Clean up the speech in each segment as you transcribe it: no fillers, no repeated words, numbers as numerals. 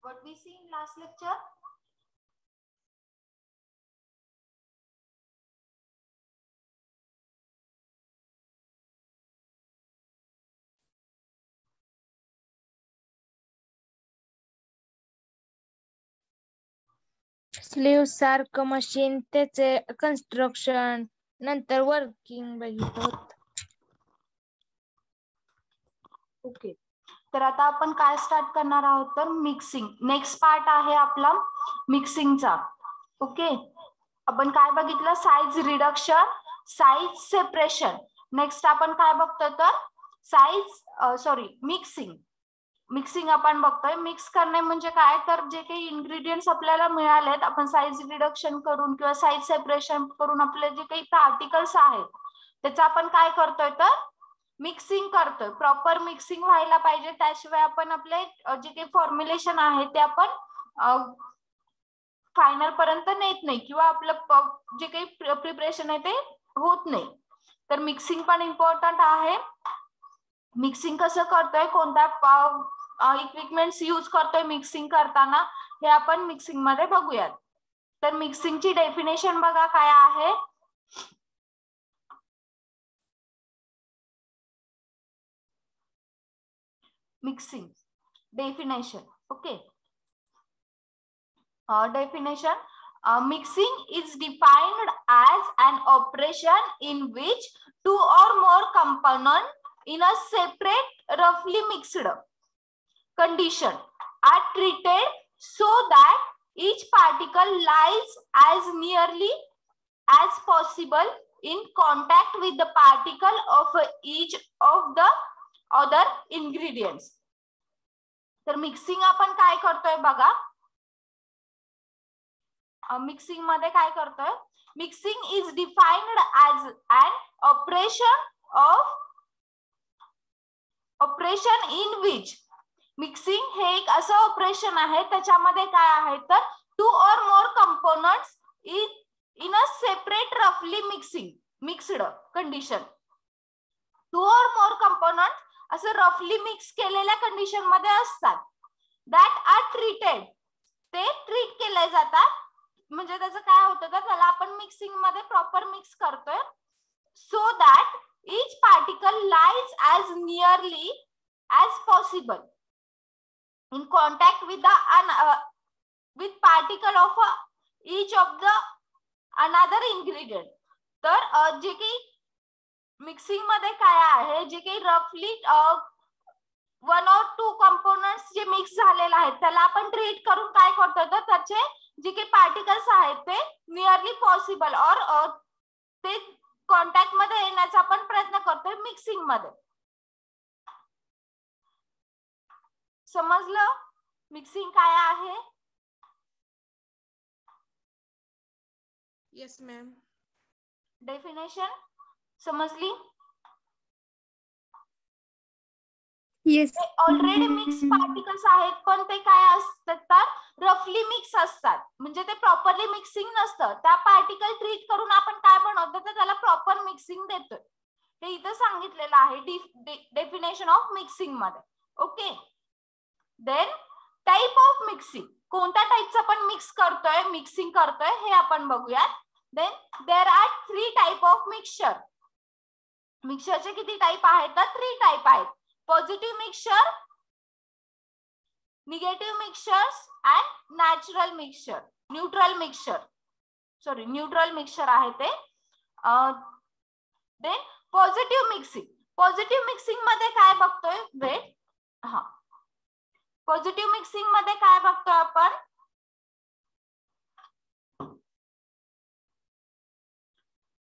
what we see in last lecture? Slew सारखं machine, त्याचे construction, नंतर वर्किंग बघितलं होतं. ओके, तर आता आपण काय स्टार्ट करणार आहोत तर मिक्सिंग. नेक्स्ट पार्ट आहे आपला मिक्सिंगचा. ओके, आपण काय बघितलं? Size reduction, size separation. Next आपण काय बघतोय तर मिक्सिंग. मिक्सिंग आपण बघतोय. मिक्स करणे म्हणजे काय तर जे काही इन्ग्रेडियंट्स आपल्याला मिळालेत, आपण साईज रिडक्शन करून किंवा साईज सेपरेशन करून आपले जे काही पार्टिकल्स आहेत त्याचं आपण काय करतोय तर मिक्सिंग करतोय. प्रॉपर मिक्सिंग व्हायला पाहिजे, त्याशिवाय आपण आपले जे काही फॉर्म्युलेशन आहे ते आपण फायनल पर्यंत नेत नाही किंवा आपलं जे काही प्रिपरेशन आहे ते होत नाही. तर मिक्सिंग पण इम्पॉर्टंट आहे. मिक्सिंग कसं करतोय, कोणत्या इक्विपमेंट्स यूज करतोय मिक्सिंग करताना, हे आपण मिक्सिंग मध्ये बघूयात. तर मिक्सिंगची डेफिनेशन बघा काय आहे. Mixing definition. Okay, definition. Mixing is defined as an operation in which two or more components in a separate, roughly mixed condition are treated so that each particle lies as nearly as possible in contact with the particle of each of the other ingredients. तर mixing आपण काय करतोय बघा. Mixing मध्ये काय करतोय? Mixing is defined as an operation in which. Mixing हे एक असं ऑपरेशन आहे त्याच्यामध्ये काय आहे तर two or more components in a separate रफली mixed condition. Two or more component असं रफली मिक्स केलेल्या कंडिशन मध्ये असतात. दॅट आर ट्रीटेड, ते ट्रीट केले जातात. म्हणजे त्याचं काय होतं तर त्याला आपण मिक्सिंग मध्ये प्रॉपर मिक्स करतोय. So that each particle lies as nearly as possible in contact with with particle of each of the another ingredient. तर जे काही मिक्सिंग मध्ये काय आहे, जे काही रफली 1 or 2 कंपोनेंट्स जे मिक्स झालेले आहेत त्याला आपण ट्रीट करून काय करतोय तर त्याचे जे काही पार्टिकल्स आहेत ते नियरली पॉसिबल और ते कॉन्टॅक्ट मध्ये येण्याचा आपण प्रयत्न करतोय मिक्सिंग मध्ये. समजलं मिक्सिंग काय आहे? Yes ma'am. डेफिनेशन समजली? येस. ऑलरेडी मिक्स पार्टिकल्स आहेत पण ते काय असतात तर रफली मिक्स असतात. म्हणजे ते प्रॉपरली मिक्सिंग नसतं. त्या पार्टिकल ट्रीट करून आपण काय बनवतो तर त्याला प्रॉपर मिक्सिंग देतोय. हे इथं सांगितलेलं आहे डेफिनेशन ऑफ मिक्सिंग मध्ये. Okay, then type of mixing. कोणत्या टाइपचं आपण मिक्सिंग करतोय हे आपण बघूयात. Then there are 3 type of mixture. मिक्सचरचे किती टाइप आहेत तर 3 टाइप आहेत. Positive mixture, negative mixtures and natural mixture. Neutral mixture आहे ते. Then positive mixing. Positive mixing मध्ये काय बघतोय? पॉझिटिव्ह मिक्सिंग मध्ये काय बघतोय आपण?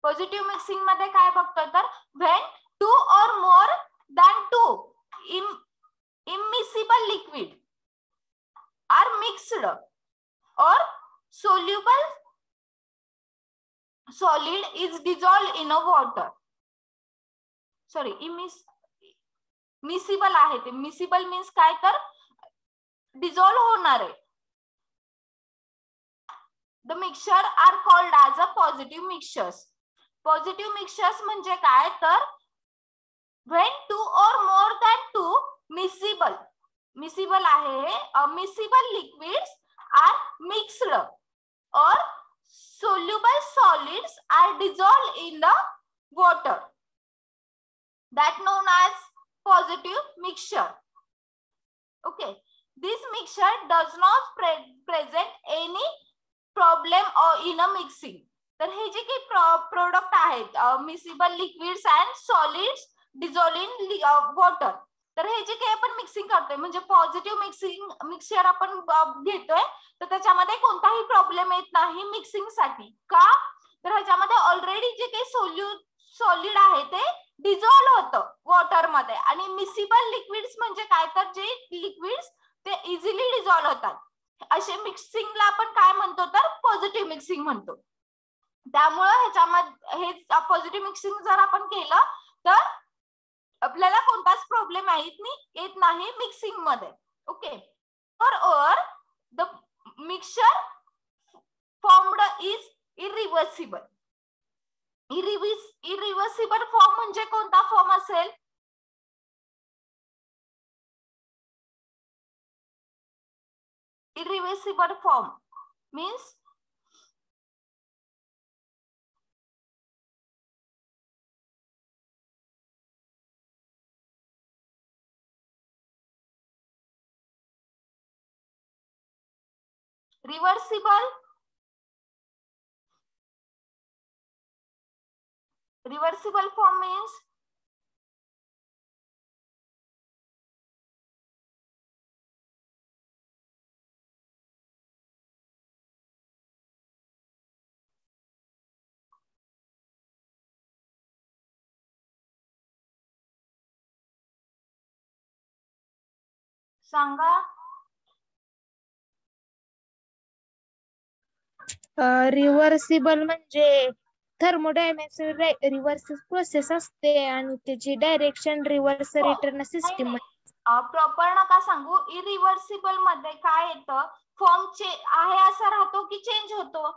पॉझिटिव्ह मिक्सिंग मध्ये काय बघतोय तर when 2 or more than 2 immiscible liquid are mixed or soluble solid is dissolved in a water. Miscible आहे ते. मिसिबल मीन्स काय तर डिझॉल्व होणारे. The mixture are called as a positive mixtures. Positive mixtures म्हणजे काय तर when 2 or more than 2 miscible miscible आहे, miscible liquids are mixed or soluble solids are dissolved in the water, that known as positive mixture. Okay, this mixture does not present any problem or in a mixing. तर हे जे काही product आहेत miscible liquids and solids dissolve in water, तर हे जे काही आपण मिक्सिंग करतोय म्हणजे पॉझिटिव्ह मिक्सचर आपण घेतोय तर त्याच्यामध्ये कोणताही प्रॉब्लेम येत नाही मिक्सिंग साठी. का तर ह्याच्यामध्ये ऑलरेडी जे काही सॉलिड आहे ते डिझॉल्व होतं वॉटर मध्ये आणि मिसिबल लिक्विड्स म्हणजे काय तर जे लिक्विड्स ते इझिली डिझॉल्व होतात. असे मिक्सिंगला आपण काय म्हणतो तर पॉझिटिव्ह मिक्सिंग म्हणतो. त्यामुळे ह्याच्यामध्ये हे पॉझिटिव्ह मिक्सिंग जर आपण केलं तर आपल्याला कोणताच प्रॉब्लेम येत नाही मिक्सिंग मध्ये. Okay, or the mixture formed is irreversible. irreversible form म्हणजे कोणता फॉर्म असेल? irreversible form means reversible form means सांगा. रिव्हर्सिबल म्हणजे थर्मोडायनॅमिक्स रिव्हर्स प्रोसेस असते आणि त्याची direction reverse return system. Proper नका सांगू. इरिव्हर्सिबल मध्ये काय येतं? फॉर्म आहे असा राहतो की चेंज होतो?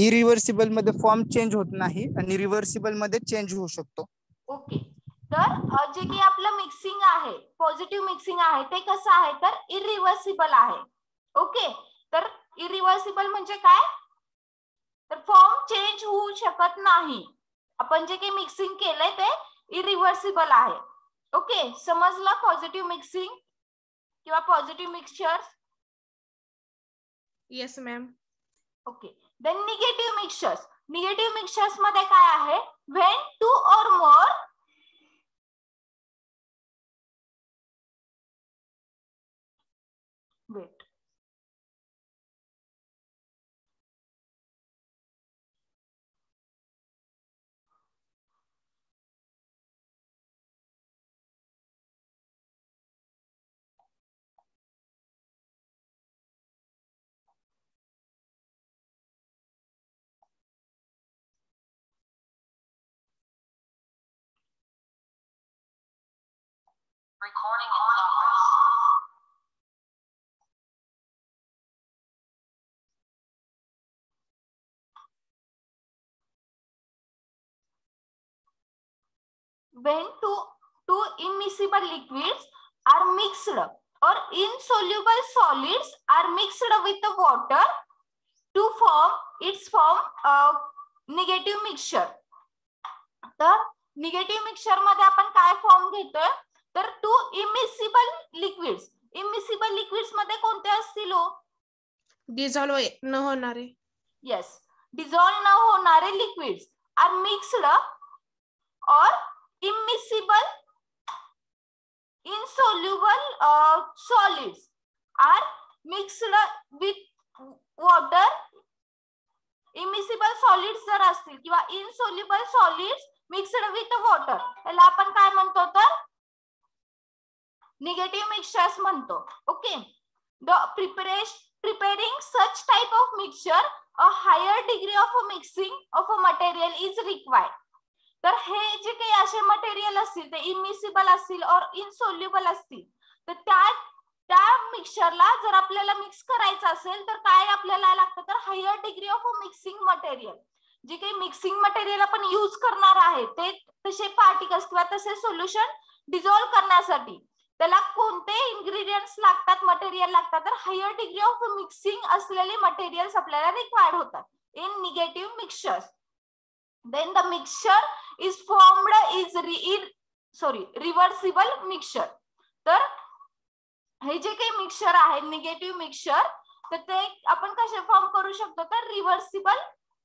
इरिव्हर्सिबल मध्ये फॉर्म चेंज होत नाही आणि रिव्हर्सिबल मध्ये चेंज होऊ शकतो. ओके, तर जे काही आपलं मिक्सिंग आहे पॉझिटिव्ह मिक्सिंग आहे ते कसं आहे तर इरिव्हर्सिबल आहे. ओके, तर इरिव्हर्सिबल म्हणजे काय तर फॉर्म चेंज होऊ शकत नाही. आपण जे काही मिक्सिंग केलंय ते इरिव्हर्सिबल आहे. ओके, समजलं पॉझिटिव्ह मिक्सिंग किंवा positive mixture? Yes ma'am. Okay, then negative mixtures. Negative mixtures मध्ये काय आहे? When two or more weight Recording in progress. when two immiscible liquids are mixed or insoluble solids are mixed with the water to form negative mixture. तर negative mixture मध्ये आपण काय form घेतोय तर to immiscible liquids. Immiscible liquids मध्ये कोणते असतील? Dissolve न होणारे. येस, डिझॉल्व न होणारे लिक्विड्स आर मिक्स्ड और immiscible insoluble solids are mixed with water. immiscible solids जर असतील किंवा insoluble solids mixed with water त्याला आपण काय म्हणतो तर निगेटिव्ह मिक्सचर्स म्हणतो. Okay, the preparing such type of mixture a higher degree of mixing of a material is required. तर हे जे काही असे मटेरियल असतील ते इमिसिबल असतील और इनसोल्युबल असतील तर त्या मिक्सचरला जर आपल्याला मिक्स करायचं असेल तर काय आपल्याला लागतं तर higher degree of mixing material. जे काही मिक्सिंग मटेरियल आपण यूज करणार आहे ते तसे पार्टिकल्स किंवा तसे सोल्युशन डिझॉल्व्ह करण्यासाठी त्याला कोणते इन्ग्रेडियंट्स लागतात, मटेरियल लागतात, तर हायर डिग्री ऑफ मिक्सिंग असलेले मटेरियल्स आपल्याला रिक्वायर्ड होतात in negative mixtures. Then the mixture is formed reversible mixture. तर हे जे काही मिक्सचर आहे निगेटिव्ह मिक्सचर, तर ते आपण कसे फॉर्म करू शकतो, तर रिव्हर्सिबल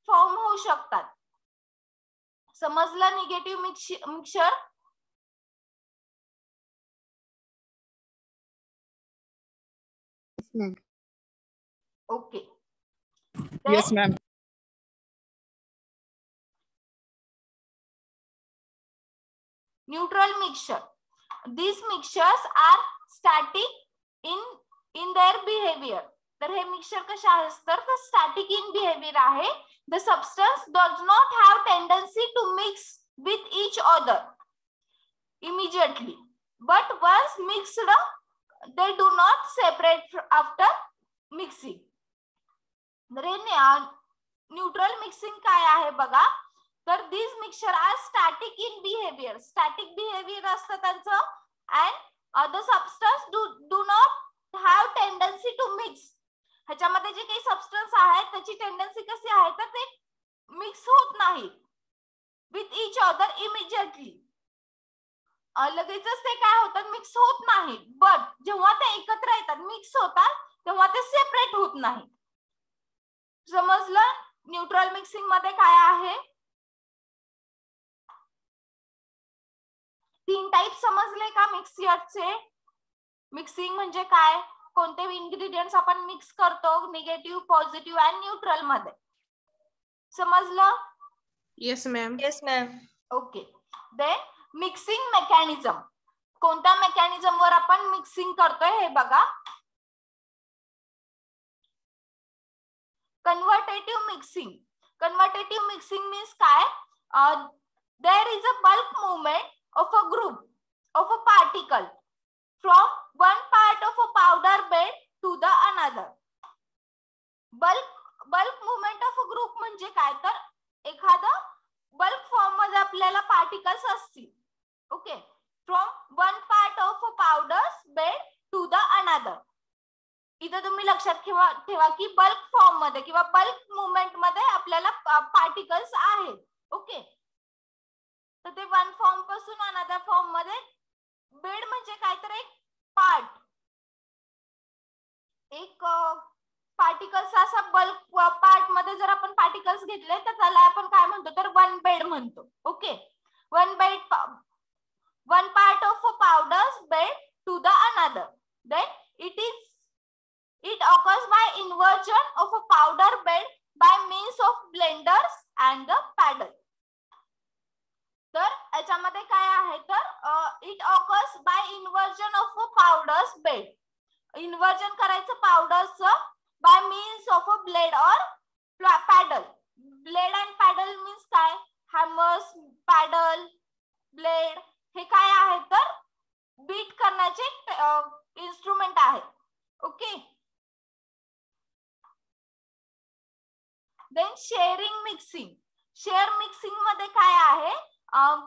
फॉर्म होऊ शकतात. समजलं negative mixture? Okay. Yes ma'am. Neutral mixture. These mixtures are static in their behavior. तर हे मिक्सचर कसे आहेत, तर स्टॅटिक इन बिहेवियर आहे. The substance does not have tendency to mix with each other immediately, but once mixed, they do not separate after mixing. Neutral mixing काय आहे बघा, तर these mixture are static in behavior. Static behaviour असतं त्यांचं, and the substance do not have tendency to mix. ह्याच्यामध्ये जे काही substance आहेत त्याची टेंडन्सी कशी आहे, तर ते मिक्स होत नाही विथ इच अदर इमिजिएटली. लगेचच ते काय होतात, मिक्स होत नाही. बट जेव्हा ते एकत्र येतात, मिक्स होतात, तेव्हा ते सेपरेट होत नाही. समजलं न्यूट्रल मिक्सिंग मध्ये काय आहे? 3 टाइप समजले का मिक्सचरचे? मिक्सिंग म्हणजे काय, कोणते इन्ग्रेडियंट्स आपण मिक्स करतो निगेटिव्ह, पॉझिटिव्ह आणि न्यूट्रल मध्ये. समजलं? Yes ma'am. Yes ma'am. Okay. Then mixing mechanism. कोणत्या मेकॅनिझम वर आपण मिक्सिंग करतोय हे बघा. Convective mixing. Convective mixing means काय, there is a bulk movement of a group of a particle from one part of a powder bed to the another. bulk movement of a group म्हणजे काय, तर एखादा bulk form मध्ये आपल्याला particles असतील. Okay. From one part of a powder bed to the another. इथं तुम्ही लक्षात ठेवा की बल्क फॉर्म मध्ये किंवा बल्क मुवमेंट मध्ये आपल्याला पार्टिकल्स आहेत. ओके. तर ते वन फॉर्म पासून अनदर फॉर्म मध्ये, बेड म्हणजे काय, तर एक पार्ट, एक पार्टिकल्स असा बल्क पार्ट मध्ये जर आपण पार्टिकल्स घेतले तर त्याला आपण काय म्हणतो, तर वन बेड म्हणतो. Okay. One part of a powder bed to the another. Then it occurs by inversion of a powder bed by means of blenders and the paddle. तर याच्यामध्ये काय आहे, तर it occurs by inversion of a powders bed. Inversion करायचं पावडरचं by means of a blade or paddle. Blade and paddle means काय, hammers, paddle, blade हे काय आहे, तर बीट करण्याचे इन्स्ट्रुमेंट आहे. Okay. Then shearing mixing. Shear mixing मध्ये काय आहे,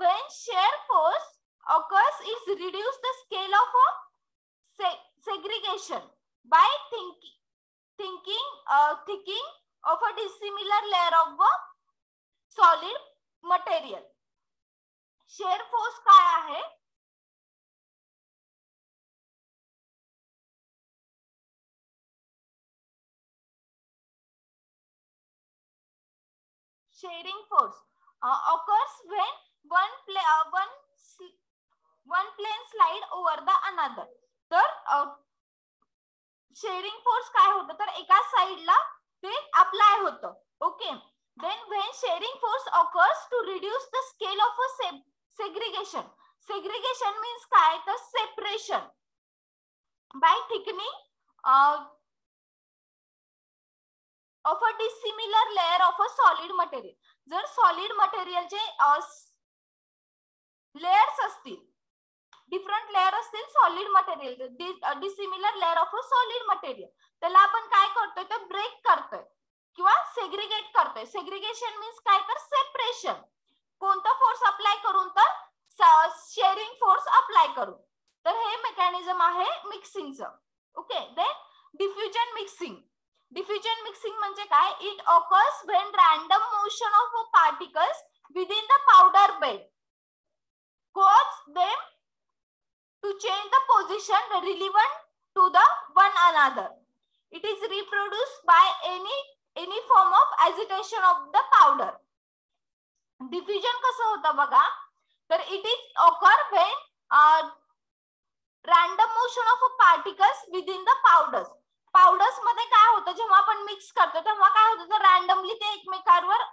when shear force occurs is reduce the scale of a segregation by thickening of a dissimilar layer of a solid material. shear force काय आहे, shearing force occurs when one plane slide over the another. तर shearing force काय होतं, तर एका साइडला ते apply होतं. Okay. Then when shearing force occurs to reduce the scale of a segregation. segregation means काय, तर separation by thickening of a dissimilar layer of a solid material. जर सॉलिड मटेरियलचे लेयर्स असतील, डिफरंट लेयर असतील solid material, dissimilar layer of a solid material, त्याला आपण काय करतोय, तर ब्रेक करतोय किंवा सेग्रिगेट करतोय. सेग्रिगेशन मीन्स काय, तर सेपरेशन. कोणता फोर्स अप्लाय करून, तर शेअरिंग फोर्स अप्लाय करून. तर हे मेकॅनिझम आहे मिक्सिंगचं. Okay. Then diffusion mixing. Diffusion mixing म्हणजे काय? It occurs when random motion of particles within the powder bed cause them to change the position relevant to the one another. It is reproduced by any form of agitation of the powder. Diffusion कसं होतं बघा, तर it is occur when random motion of particles within the powders. Powders मध्ये काय होतं, जेव्हा आपण mix करतो तेव्हा काय होतं, तर रॅन्डमली ते एकमेकांवर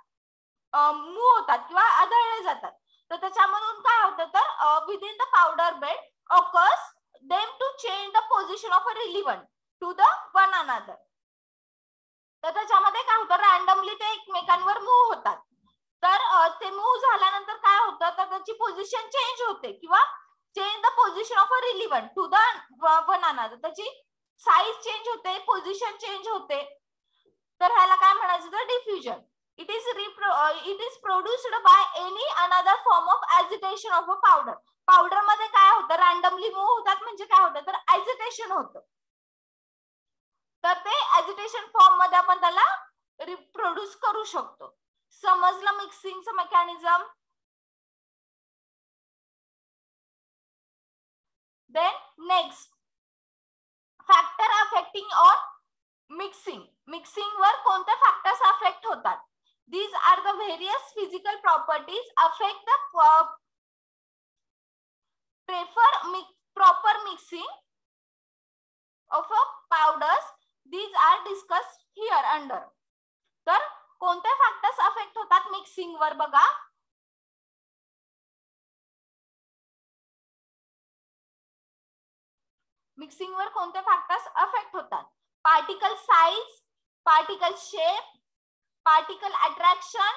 मूव्ह होतात किंवा आदळले जातात. तर त्याच्यामधून काय होतं, तर within the powder bed occurs them to change the position of a relevant to the one another. तर त्याच्यामध्ये काय होतं, रॅन्डमली ते एकमेकांवर मूव्ह होतात. तर ते मूव्ह झाल्यानंतर काय होतं, तर त्याची पोझिशन चेंज होते किंवा change the position of a relevant to the one another. त्याची साईज चेंज होते, पोझिशन चेंज होते. तर ह्याला काय म्हणायचं, तर diffusion. It is produced by any another form of agitation of a powder. Powder मध्ये काय होतं, रॅन्डमली मूव्ह होतात म्हणजे काय होतं, तर ऍजिटेशन होतं. तर ते ऍजिटेशन फॉर्म मध्ये आपण त्याला रिप्रोड्यूस करू शकतो. समजलं मिक्सिंगचं mechanism. Then next, factor affecting on mixing. Mixing वर कोणते फॅक्टर्स अफेक्ट होतात? These are the various physical properties affect the proper mixing of powders. These are discussed here under. तर कोणते फॅक्टर्स अफेक्ट होतात मिक्सिंग वर बघा. मिक्सिंग वर कोणते फॅक्टर्स अफेक्ट होतात? Particle size, particle shape, particle attraction,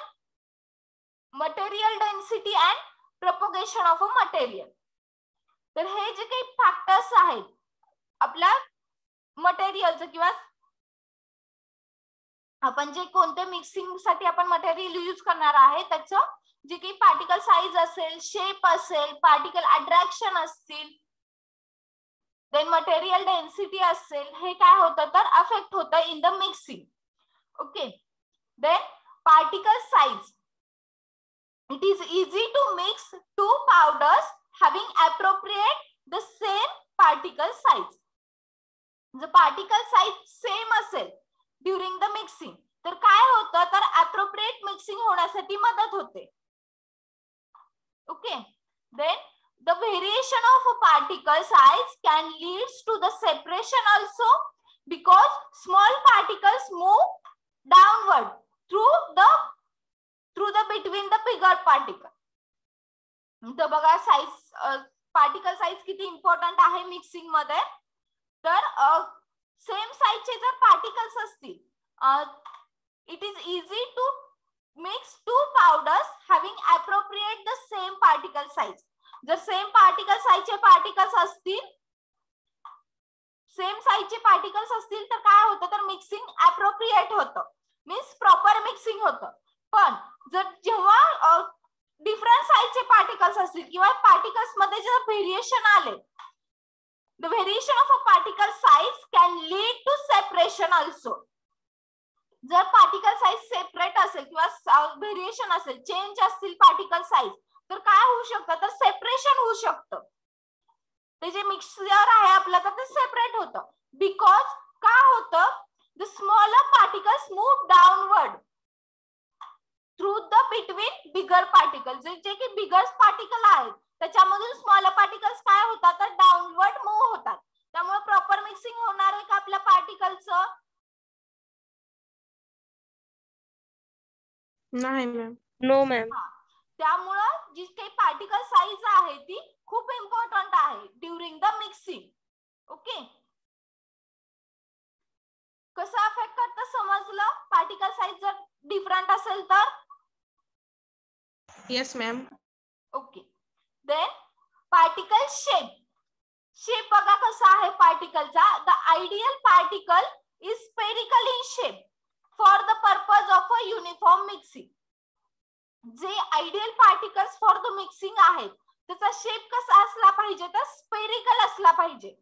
material density and propagation of a material. तर हे जे काही फॅक्टर्स आहेत आपल्या मटेरियलचं किंवा आपण जे कोणते मिक्सिंग साठी आपण मटेरियल यूज करणार आहे त्याचं जे काही पार्टिकल साइज असेल, शेप असेल, पार्टिकल अट्रॅक्शन असतील, देन मटेरियल डेन्सिटी असेल, हे काय होतं, तर अफेक्ट होतं in the mixing. Okay. Then particle size. It is easy to mix two powders having appropriate the same particle size. जर particle size same असेल during the mixing तर काय होतं, तर appropriate mixing होण्यासाठी मदत होते. Okay. Then the variation of a particle size can lead to the separation also because small particles move downward through the between the bigger particle. तर बघा साइज, पार्टिकल साइज किती इम्पॉर्टंट आहे mixing मध्ये. तर same साइजचे जर particles असतील, it is easy to mix two powders having appropriate the same particle size. जर सेम पार्टिकल साइजचे पार्टिकल्स असतील, सेम साइजचे पार्टिकल्स असतील तर काय होतं, तर मिक्सिंग अप्रोप्रिएट होतं, मीन्स प्रॉपर मिक्सिंग होतं. पण जर जेव्हा डिफरंट साइजचे पार्टिकल्स असतील किंवा पार्टिकल्स मध्ये जर व्हेरिएशन आले, the variation of a particle size can lead to separation also. जर पार्टिकल साइज सेपरेट असेल किंवा व्हेरिएशन असेल, चेंज असतील पार्टिकल साइज, तर काय होऊ शकतं, तर सेपरेशन होऊ शकतं. ते जे मिक्सर आहे आपलं तर ते सेपरेट होतं. बिकॉज काय होतं, the smaller particles move downward through the between bigger particles. जे की बिगर पार्टिकल आहेत त्याच्यामधून स्मॉलर पार्टिकल्स काय होतात, तर डाउनवर्ड मूव्ह होतात. त्यामुळे प्रॉपर मिक्सिंग होणार आहे का आपल्या पार्टिकलचं? नाही मॅम. No ma'am. त्यामुळं जी काही पार्टिकल साइज आहे ती खूप इम्पॉर्टंट आहे ड्युरिंग द मिक्सिंग. ओके. कसं अफेक्ट करतं समजलं? पार्टिकल साइज जर डिफरंट असेल तर. Yes ma'am. Okay. Then particle shape. Shape बघा कसा आहे पार्टिकलचा. The ideal particle is spherical in shape for the purpose of a uniform mixing. जे ideal particles for the mixing आहेत त्याचा शेप कसा असला पाहिजे तर स्पेरिकल असला पाहिजे.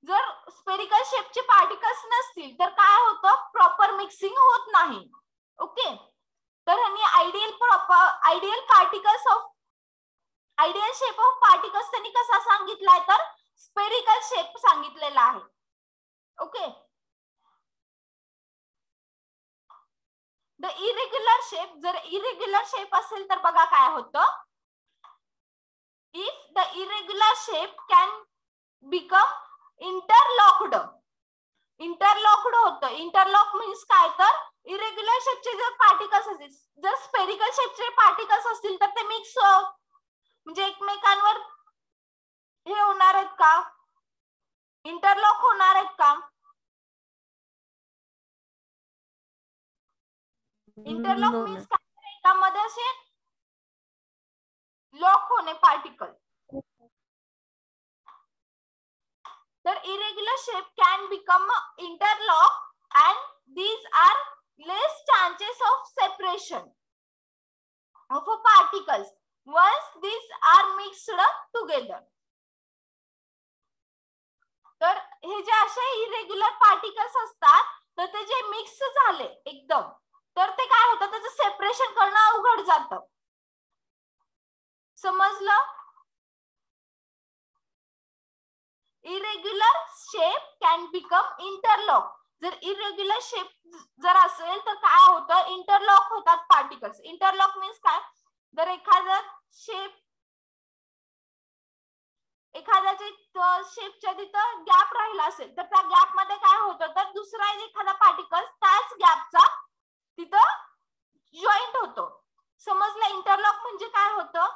जर स्पेरिकल शेपचे पार्टिकल्स नसतील तर काय होतं, प्रॉपर मिक्सिंग होत नाही. ओके, तर ह्यांनी आयडियल शेप ऑफ पार्टिकल्स त्यांनी कसा सांगितलाय तर स्पेरिकल शेप सांगितलेला आहे. ओके, द इरेग्युलर शेप, जर इरेग्युलर शेप असेल तर बघा काय होतं, if the irregular shape can become interlocked होतं. इंटरलॉक मीन्स काय तर इरेग्युलर शेपचे जर पार्टिकल्स असतील, जर स्पेरिकल शेपचे पार्टिकल्स असतील तर ते मिक्स म्हणजे एकमेकांवर हे होणार आहेत का, इंटरलॉक होणार आहेत का? इंटरलॉक मीन्स काय, एकामध्ये असे लॉक होणे पार्टिकल. तर irregular shape can become interlock and these are less chances of separation of particles once these are mixed together. तर हे जे असे इरेग्युलर पार्टिकल्स असतात तर ते जे मिक्स झाले एकदम तर ते काय होतं, त्याचं सेपरेशन करणं अवघड जातं. समजलं? Irregular shape can become interlock. जर इरेग्युलर शेप जर असेल तर काय होतं, इंटरलॉक होतात पार्टिकल्स. इंटरलॉक मीन्स काय, जर एखादा शेप एखाद्याच्या शेपच्या तिथं गॅप राहिला असेल तर त्या गॅप मध्ये काय होतं तर दुसरा एखादा पार्टिकल त्याच गॅपचा तिथं जॉईंट होतो. समजलं? इंटरलॉक म्हणजे काय होतं,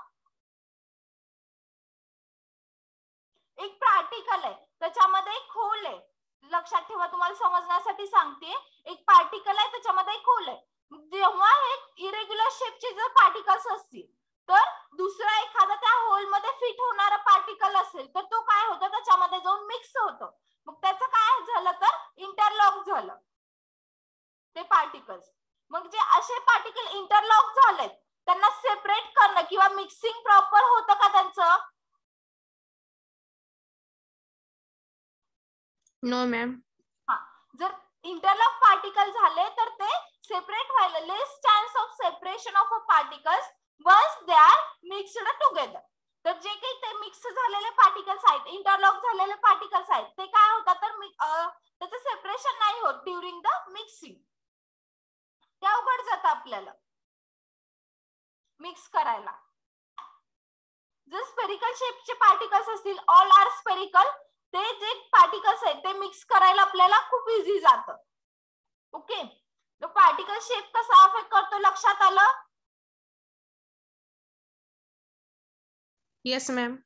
एक पार्टिकल आहे त्याच्यामध्ये एक होल आहे. लक्षात ठेवा, तुम्हाला समजण्यासाठी सांगते. एक पार्टिकल आहे त्याच्यामध्ये एक होल आहे. जेव्हा हे इरेग्युलर शेपचे जर पार्टिकल्स असतील तर दुसरा एखादा त्या होल मध्ये फिट होणारा पार्टिकल असेल तर तो काय होतं, त्याच्यामध्ये जाऊन मिक्स होतो. मग त्याचं काय झालं तर इंटरलॉक झालं ते पार्टिकल्स. मग जे असे पार्टिकल इंटरलॉक झालेत त्यांना सेपरेट करणं किंवा मिक्सिंग प्रॉपर होतं का त्यांचं? No ma'am. हा, जर इंटरलॉक पार्टिकल झाले तर ते सेपरेट व्हायला less chance of separation of a particles once they are mixed together. तर जे काही ते मिक्स झालेले पार्टिकल्स आहेत, इंटरलॉक झालेले पार्टिकल्स आहेत, ते काय होतात तर त्याचं सेपरेशन नाही होत ड्युरिंग द मिक्सिंग. ते अवघड जातं आपल्याला मिक्स करायला. जर स्पेरिकल शेपचे पार्टिकल्स असतील, ऑल आर स्पेरिकल, ते जे पार्टिकल्स आहेत ते मिक्स करायला आपल्याला खूप इझी जातं. ओके, तो पार्टिकल शेप कसा अफेक्ट करतो लक्षात आलं? Yes ma'am.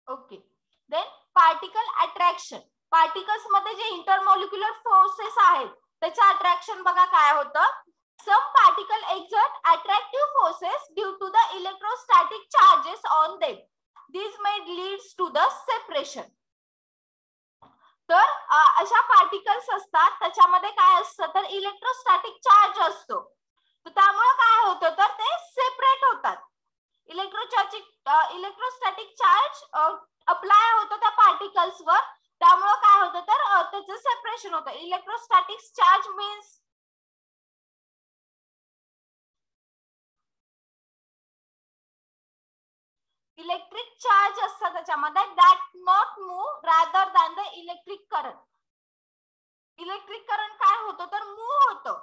Okay, then particle attraction. Particles मध्ये जे इंटरमॉलिक्युलर फोर्सेस आहेत त्याचं अट्रॅक्शन बघा काय होतं. Some particle exert attractive forces due to the electrostatic charges on them. These may leads to the separation. तर अशा पार्टिकल्स असतात त्याच्यामध्ये काय असतं तर इलेक्ट्रोस्टॅटिक चार्ज असतो. तर त्यामुळे काय होतं तर ते सेपरेट होतात. इलेक्ट्रोस्टॅटिक चार्ज अप्लाय होतो त्या पार्टिकल्स वर, त्यामुळे काय होतं तर त्याचं सेपरेशन होतं. Electrostatic charge means electric charge असतं त्याच्यामध्ये that not move rather than the electric current. Electric current काय होतं तर मूव्ह होतं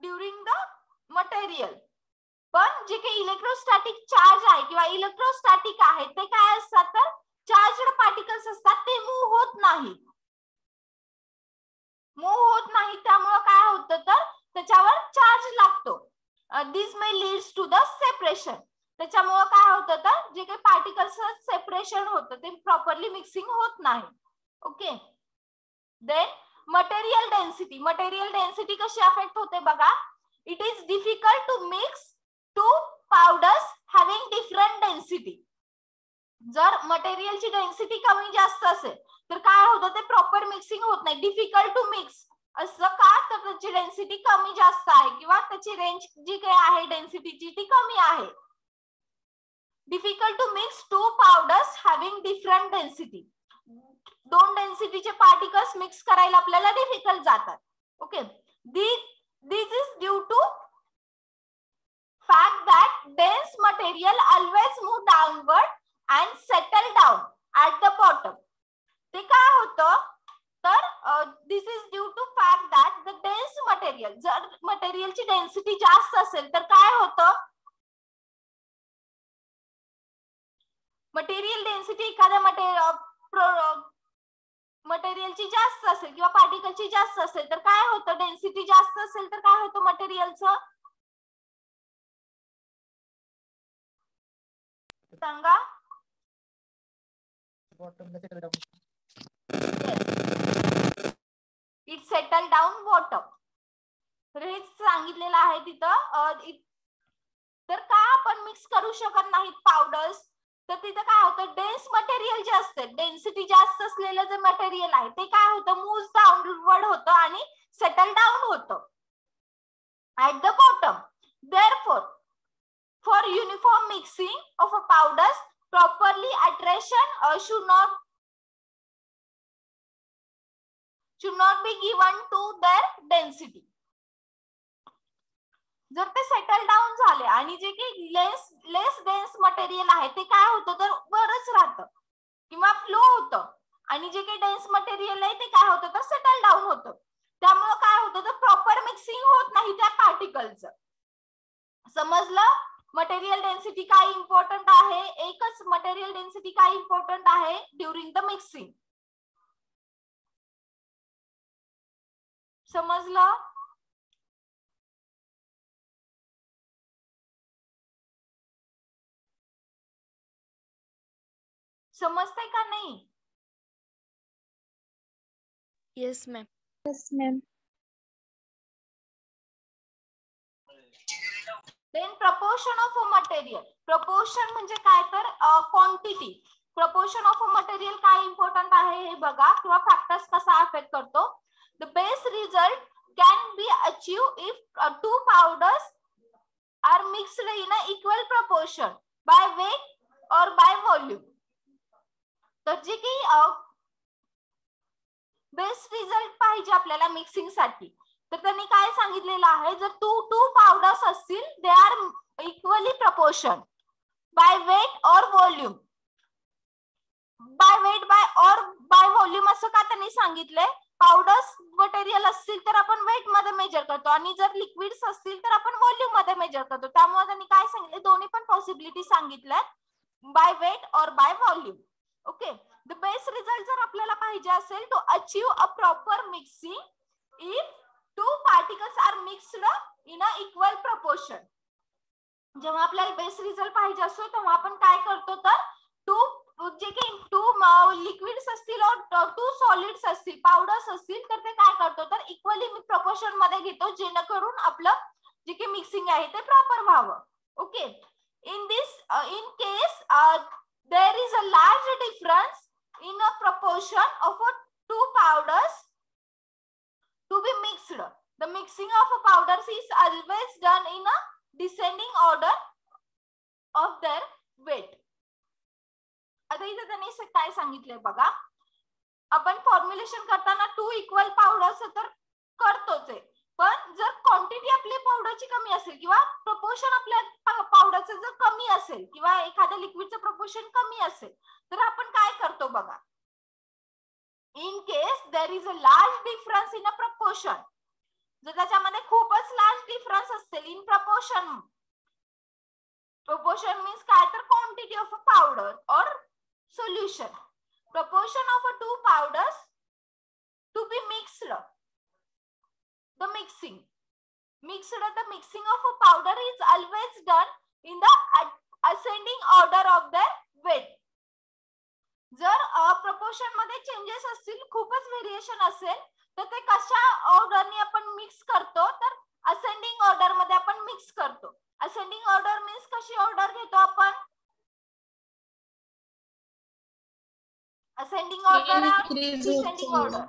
ड्युरिंग द मटेरियल. पण जे काही इलेक्ट्रोस्टॅटिक चार्ज आहे किंवा इलेक्ट्रोस्टॅटिक आहे ते काय असतात तर चार्जड पार्टिकल्स असतात, ते मूव्ह होत नाही. त्यामुळे काय होतं तर त्याच्यावर चार्ज लागतो. This may leads to the separation. त्याच्यामुळे काय होतं तर जे काही पार्टिकल्स सेपरेशन होतं ते प्रॉपरली मिक्सिंग होत नाही. Okay, then material density. Material density कशी अफेक्ट होते बघा. It is difficult to mix two powders having different density. जर मटेरियलची डेन्सिटी कमी जास्त असेल तर काय होतं ते प्रॉपर मिक्सिंग होत नाही. डिफिकल्ट टू मिक्स असं का तर त्याची डेन्सिटी कमी जास्त आहे किंवा त्याची रेंज जी काही आहे डेन्सिटीची ती कमी आहे. Difficult to mix two powders having different density. दोन डेन्सिटीचे पार्टिकल्स मिक्स करायला आपल्याला डिफिकल्ट जातात. Okay, this is due to fact that dense material always move downward and settle down at the bottom. ते काय होतं तर this is due to fact that the dense material, जर मटेरियलची डेन्सिटी जास्त असेल तर काय होतं, मटेरियल डेन्सिटी एखाद्या मटेरियलची जास्त असेल किंवा पार्टिकलची जास्त असेल तर काय होतं, डेन्सिटी जास्त असेल तर काय होतं मटेरियलचं, सांगा. It settle down bottom. तर हेच सांगितलेलं आहे तिथं. तर का आपण मिक्स करू शकत नाहीत पावडर्स, तर तिथं काय होतं, डेन्स मटेरियल जे असते, डेन्सिटी जास्त असलेलं जे मटेरियल आहे ते काय होतं, मूव्ह डाऊनवर्ड होतं आणि सेटल डाऊन होतं at the bottom. Therefore for uniform mixing of a powders, properly attrition should not be given to their density. जर ते सेटल डाऊन झाले आणि जे काही लेस डेन्स मटेरियल आहे ते काय होतं तर वरच राहतं किंवा फ्लो होतं, आणि जे काही डेन्स मटेरियल आहे ते काय होतं तर सेटल डाऊन होतं. त्यामुळे काय होतं तर प्रॉपर मिक्सिंग होत नाही त्या पार्टिकलचं. समजलं? मटेरियल डेन्सिटी काय इम्पॉर्टंट आहे, एकच मटेरियल डेन्सिटी काय इम्पॉर्टंट आहे ड्युरिंग द मिक्सिंग. समजलं? समजतंय का नाही? Yes ma'am. Yes, ma'am. Then proportion of a material. Proportion म्हणजे काय तर quantity. Proportion of a material काय इम्पॉर्टंट आहे हे बघा, किंवा फॅक्टर्स कसा अफेक्ट करतो. The best result can be achieved if two powders are mixed in an equal proportion by weight or by volume. तर जे की बेस्ट रिझल्ट पाहिजे आपल्याला मिक्सिंग साठी, तर त्यांनी काय सांगितलेलं आहे, जर टू पावडर्स असतील they are equally proportion by weight or volume. By weight by volume असं का त्यांनी सांगितलंय, पावडर्स मटेरियल असतील तर आपण वेट मध्ये मेजर करतो आणि जर लिक्विड्स असतील तर आपण व्हॉल्यूम मध्ये मेजर करतो. त्यामुळे त्यांनी काय सांगितलं, दोन्ही पण पॉसिबिलिटी सांगितलंय, by weight or by volume. Okay, the best result जर आपल्याला पाहिजे असेल to achieve a proper mixing if two particles are mixed in a equal proportion. जेव्हा आपल्याला बेस्ट रिझल्ट पाहिजे असतो तेव्हा आपण काय करतो तर टू लिक्विड्स असतील और टू सॉलिड्स असतील, पावडर्स असतील तर ते काय करतो तर इक्वली प्रपोर्शन मध्ये घेतो, जेणेकरून आपलं जे काही मिक्सिंग आहे ते प्रॉपर व्हावं. Okay, in case there is a large difference in a proportion of two powders to be mixed, the mixing of a powders is always done in a descending order of their weight. आता इथे त्यांनी काय सांगितलंय बघा, आपण formulation करताना two equal powders तर करतोच आहे, पण जर क्वांटिटी आपली पावडरची कमी असेल किंवा प्रपोर्शन आपल्या पावडरचं जर कमी असेल किंवा एखाद्या लिक्विडचं प्रपोर्शन कमी असेल तर आपण काय करतो बघा, in case there is a large difference in a proportion, जर त्याच्यामध्ये खूपच लार्ज डिफरन्स असेल इन प्रपोर्शन, proportion means काय तर quantity of a powder or solution, proportion of a two powders to be mixed, the mixing of a powder is always done in the ascending order of their weight. जर proportion मध्ये changes असतील, खूपच variation असेल तर ते कशा ऑर्डरने आपण mix करतो तर असेंडिंग ऑर्डर मध्ये आपण मिक्स करतो. असेंडिंग ऑर्डर मीन्स कशी ऑर्डर घेतो आपण, असेंडिंग ऑर्डर डिसेंडिंग ऑर्डर.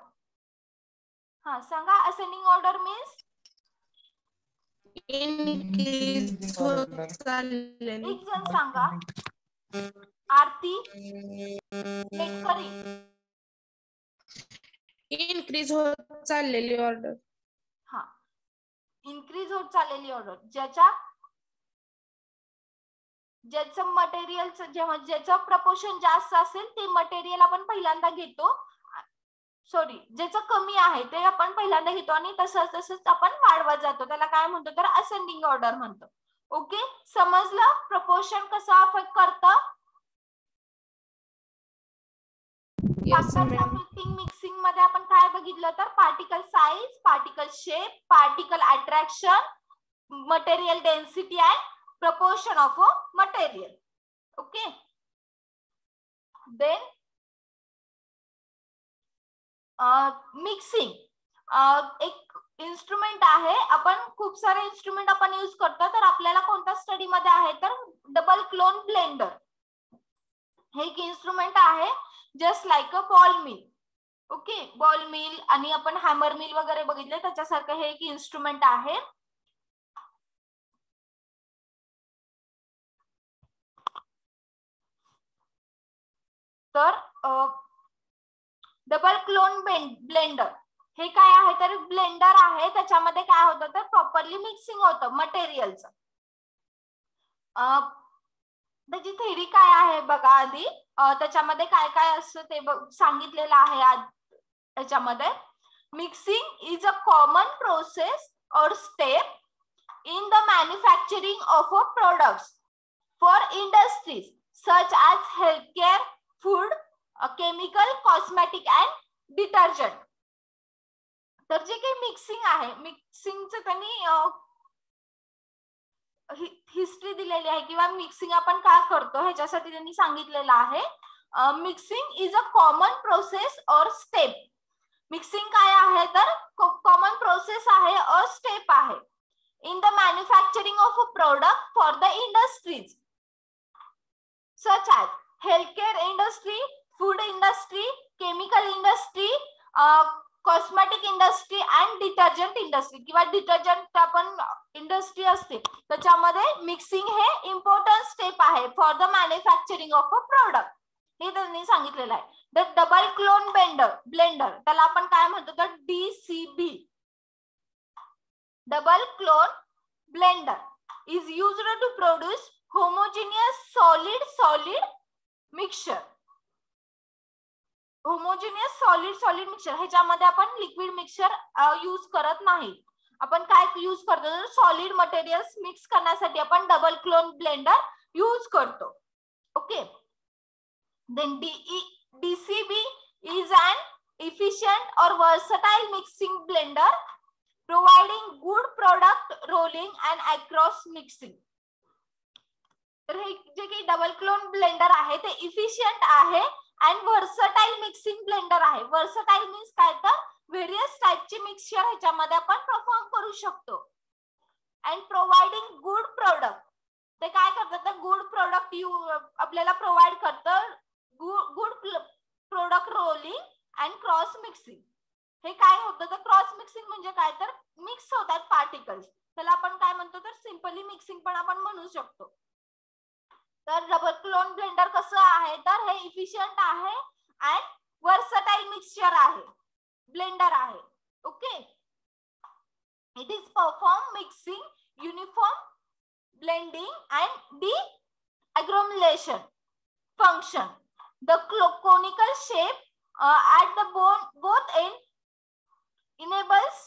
हा सांगा, असेंडिंग ऑर्डर मीन्स एक जण सांगा. आरती मेटकरी इनक्रीज होत चाललेली ऑर्डर. हा, इन्क्रीज होत चाललेली ऑर्डर, ज्याचं मटेरियलचं जेव्हा ज्याचं प्रपोर्शन जास्त असेल ते मटेरियल आपण पहिल्यांदा घेतो, सॉरी ज्याचं कमी आहे ते आपण पहिल्यांदा घेतो आणि तसंच आपण वाढवत जातो, त्याला काय म्हणतो तर असेंडिंग ऑर्डर म्हणतो. ओके, समजलं प्रपोर्शन कसं अफेक्ट करतं. मिक्सिंग मध्ये आपण काय बघितलं तर particle size, particle shape, particle attraction, material density and proportion of a material. Okay, then mixing एक इन्स्ट्रुमेंट आहे. आपण खूप सारे इन्स्ट्रुमेंट आपण यूज करतो, तर आपल्याला कोणत्या स्टडी मध्ये आहे तर डबल क्लोन ब्लेंडर हे एक इन्स्ट्रुमेंट आहे, just like a ball mill. Okay, ball mill आणि आपण हॅमर मिल वगैरे बघितले त्याच्यासारखं हे एक इन्स्ट्रुमेंट आहे. तर डबल क्लोन ब्लेंडर हे काय आहे तर ब्लेंडर आहे, त्याच्यामध्ये काय होतं तर प्रॉपरली मिक्सिंग होतं मटेरियलचं. त्याची थेरी काय आहे बघा आधी, त्याच्यामध्ये काय काय असतं ते सांगितलेलं आहे आज. त्याच्यामध्ये mixing is a common process or step in the manufacturing of a products for industries such as healthcare, food, chemical, cosmetic and detergent. तर जे काही मिक्सिंग आहे, मिक्सिंगचं त्यांनी हिस्ट्री दिलेली आहे किंवा मिक्सिंग आपण का करतो ह्याच्यासाठी त्यांनी सांगितलेलं आहे. Mixing is a common process or step. Mixing काय आहे तर कॉमन प्रोसेस आहे और स्टेप आहे in the manufacturing of a product for the industries such as healthcare industry, food industry, chemical industry, cosmetic industry and detergent industry किंवा detergent आपण industry असते त्याच्यामध्ये मिक्सिंग हे इम्पॉर्टंट स्टेप आहे for the manufacturing of a product, हे त्यांनी सांगितलेलं आहे. द डबल क्लोन ब्लेंडर त्याला आपण काय म्हणतो तर DCB, double cone blender is used to produce homogeneous solid mixture. Homogeneous solid mixture ह्याच्यामध्ये आपण लिक्विड मिक्सचर यूज करत नाही. आपण काय यूज करतो तर सॉलिड मटेरियल्स मिक्स करण्यासाठी आपण डबल क्लोन ब्लेंडर यूज करतो. Okay, then DCB is an efficient or versatile mixing blender providing good product rolling and across mixing. तर हे जे काही डबल क्लोन ब्लेंडर आहे ते इफिशियंट आहे अँड व्हर्सटाईल मिक्सिंग ब्लेंडर आहे. व्हर्सटाईल मीन्स काय तर व्हेरियस टाइपचे मिक्सचर ह्याच्यामध्ये आपण परफॉर्म करू शकतो. अँड प्रोव्हाइडिंग गुड प्रोडक्ट, ते काय करतात तर गुड प्रोडक्ट आपल्याला प्रोव्हाइड करतं. Good product rolling and cross mixing. हे काय होतं तर क्रॉस मिक्सिंग म्हणजे काय तर मिक्स होतात पार्टिकल्स, त्याला आपण काय म्हणतो तर सिंपली मिक्सिंग पण आपण म्हणू शकतो. तर डबल क्लोन ब्लेंडर कसं आहे तर हे इफिशियंट आहे अँड व्हर्सटाईल मिक्सचर आहे, ब्लेंडर आहे. Okay, it is perform mixing, uniform blending and de-agglomeration function. The conical shape at the both end enables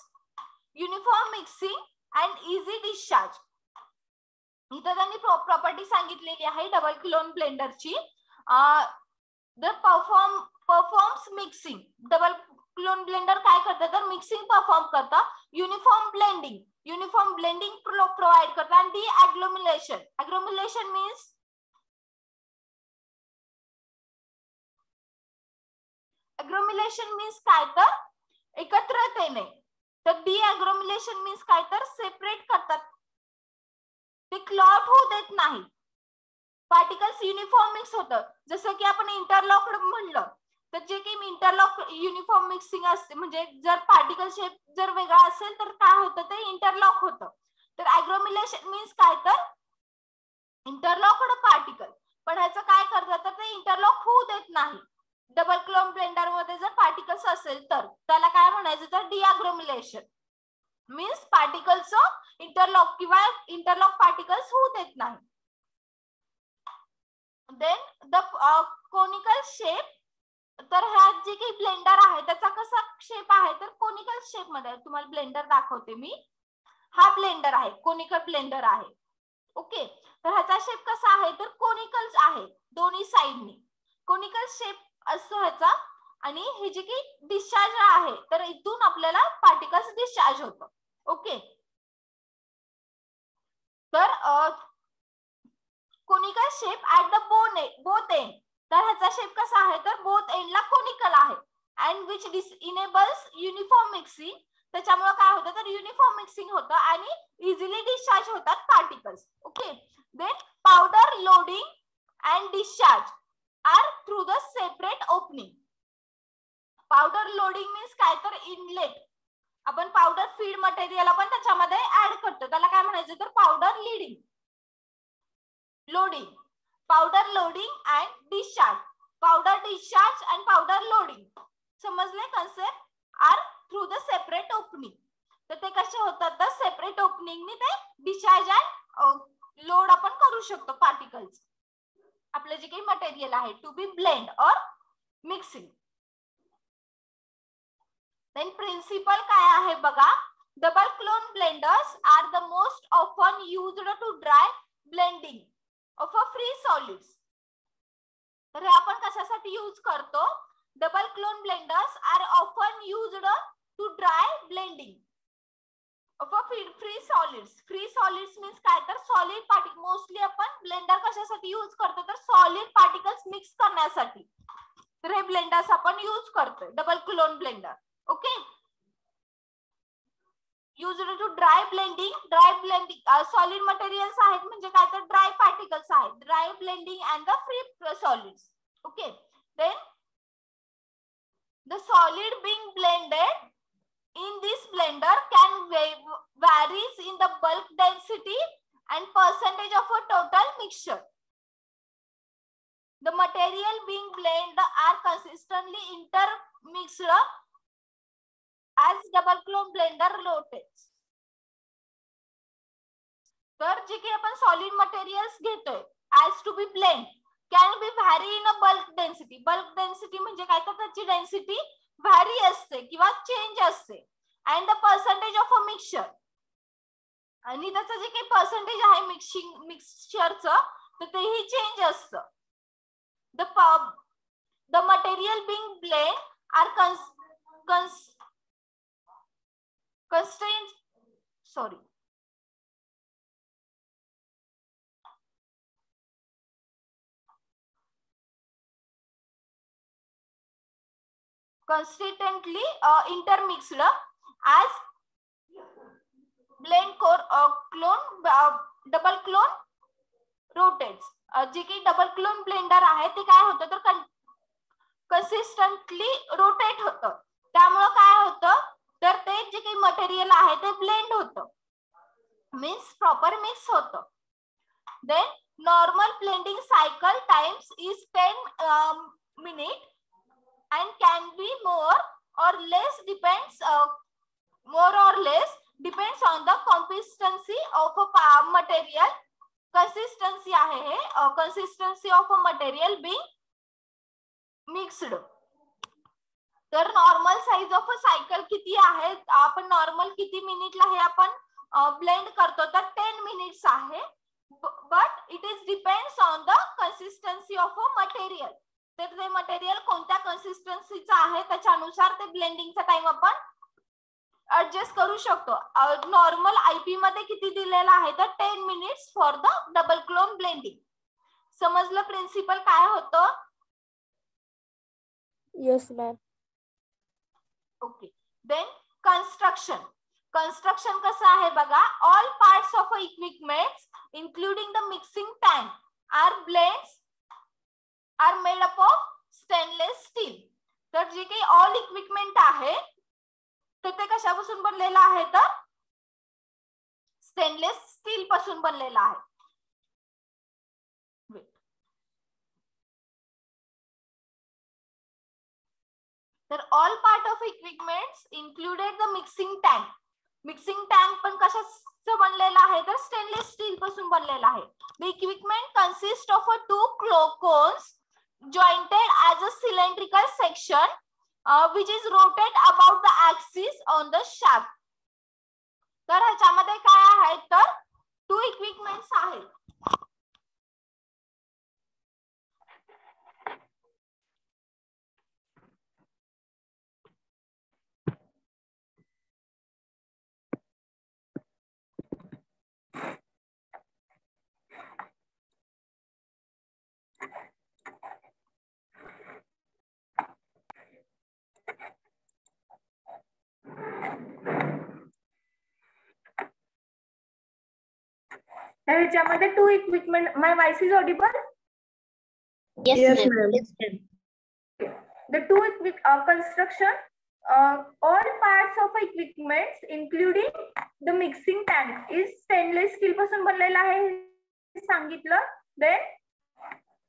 uniform mixing and easy discharge. इथं त्यांनी property सांगितलेली आहे डबल क्लोन ब्लेंडरची. The performs mixing. Double cone blender काय करतं तर mixing perform करतं, uniform blending provide करतं आणि de-agglomeration. Agglomeration मीन्स काय तर एकत्रित येणे. तर de-agglomeration मीन्स काय तर सेपरेट करतात, ते क्लॉट होऊ देत नाही. पार्टिकल्स युनिफॉर्म मिक्स होतं. जसं की आपण इंटरलॉक म्हणलं तर जे काही इंटरलॉक युनिफॉर्म मिक्सिंग असते म्हणजे जर पार्टिकल शेप जर वेगळा असेल तर काय होतं ते इंटरलॉक होतं. तर ॲग्लोमेरेशन मीन्स काय तर इंटरलॉक्ड पार्टिकल. पण ह्याचं काय करतात तर ते इंटरलॉक होऊ देत नाही. डबल क्लोन ब्लेंडर मध्ये जर पार्टिकल्स असेल तर त्याला काय म्हणायचं तर डिअग्लोमेरेशन मीन्स पार्टिकल्स इंटरलॉक किंवा इंटरलॉक पार्टिकल्स होऊ देत नाही. देन द कोनिकल शेप, तर ह्या जे काही ब्लेंडर आहे त्याचा कसा शेप आहे तर कोनिकल शेप मध्ये. तुम्हाला ब्लेंडर दाखवते मी. हा ब्लेंडर आहे, कोनिकल ब्लेंडर आहे. ओके, तर ह्याचा शेप कसा आहे तर कोनिकल्स आहे दोन्ही साइडनी. कोनिकल शेप असतो ह्याचा. आणि हे जे काही डिस्चार्ज आहे तर इथून आपल्याला पार्टिकल्स डिस्चार्ज होतं. ओके, तर conical shape at the both end, तर ह्याचा शेप कसा आहे तर बोथ एंडला कोनिकल आहे. And which enables uniform mixing, त्याच्यामुळे काय होतं तर युनिफॉर्म मिक्सिंग होतं आणि इझिली डिस्चार्ज होतात particles. Okay, then powder loading and discharge are through the separate opening. Powder loading means काय तर इनलेट. आपण पावडर फीड मटेरियल आपण त्याच्यामध्ये ऍड करतो त्याला काय म्हणायचं तर powder leading loading. Powder loading and discharge, powder discharge and powder loading. समजले concept? Are through the separate opening. तर ते कसे होतात तर सेपरेट ओपनिंगनी ते डिस्चार्ज अँड लोड आपण करू शकतो पार्टिकल्स. आपलं जे काही मटेरियल आहे to be blend or mixing. Then principle काय आहे बघा. Double cone blenders are the most often used to dry blending of a free solids. तर हे आपण कशासाठी यूज करतो. Double cone blenders are often used to dry blending of a free solids. Free solids means काय तर solid particle. Mostly आपण blender कशासाठी use करतो तर सॉलिड पार्टिकल्स मिक्स करण्यासाठी. तर हे ब्लेंडर्स आपण यूज करतोय double cone blender. Okay, used to dry blending. Dry blending solid materials आहेत म्हणजे काय तर ड्राय पार्टिकल्स आहेत. Dry blending and the free solids. Okay, then the solid being blended in this blender can varies in the bulk density and percentage of a total mixture. The material being blended are consistently intermixed as double clone blender rotates. तर जे काही आपण solid materials घेतोय as to be blend can be vary in a bulk density. bulk density म्हणजे काय तर त्याची density vary असते किंवा चेंज असते. And the percentage of a mixture, आणि त्याचं जे काही पर्सेंटेज आहे मिक्सचरचं तर तेही चेंज असतं. The material being blend are consistently intermixed as blend clone double clone rotates. जे काही डबल क्लोन ब्लेंडर आहे ते काय होतं तर कन्सिस्टंटली रोटेट होतं. त्यामुळे काय होतं तर ते जे काही मटेरियल आहे ते ब्लेंड होतं मीन्स प्रॉपर मिक्स होतं. Then normal blending cycle times is 10 minutes and can be more or less depends on the consistency of a material. consistency आहे हे consistency of a material being mixed. तर normal size of a cycle किती आहे, आपण normal किती मिनिटला हे आपण blend करतो तर 10 मिनिट्स आहे. But it is depends on the consistency of a material. तर ते मटेरियल कोणत्या कन्सिस्टन्सीचा आहे त्याच्यानुसार ते ब्लेंडिंगचा टाइम आपण ऍडजस्ट करू शकतो. नॉर्मल आयपी मध्ये किती दिलेला आहे तर 10 minutes for the double cone blending. समजलं प्रिन्सिपल काय होतं? Yes ma'am. Okay, then construction. Construction कसं आहे बघा. All parts of equipments including the mixing tank are made up of stainless steel. तर जे काही ऑल इक्विपमेंट आहे तर ते कशापासून बनलेलं आहे तर स्टेनलेस स्टील पासून बनलेलं आहे. तर all part of equipments included the mixing tank. Mixing tank पण कशाचं बनलेला आहे तर स्टेनलेस स्टील पासून बनलेला आहे. The equipment consist of a 2 cones jointed as a cylindrical section which is rotate about the axis on the shaft. तर ह्याच्यामध्ये काय आहे तर 2 इक्विपमेंट्स आहेत. ह्याच्यामध्ये 2 equipment. My voice is Audible? Yes, ma'am. The 2 construction all parts of equipments including the mixing tank is stainless steel पासून बनलेला आहे सांगितलं. Then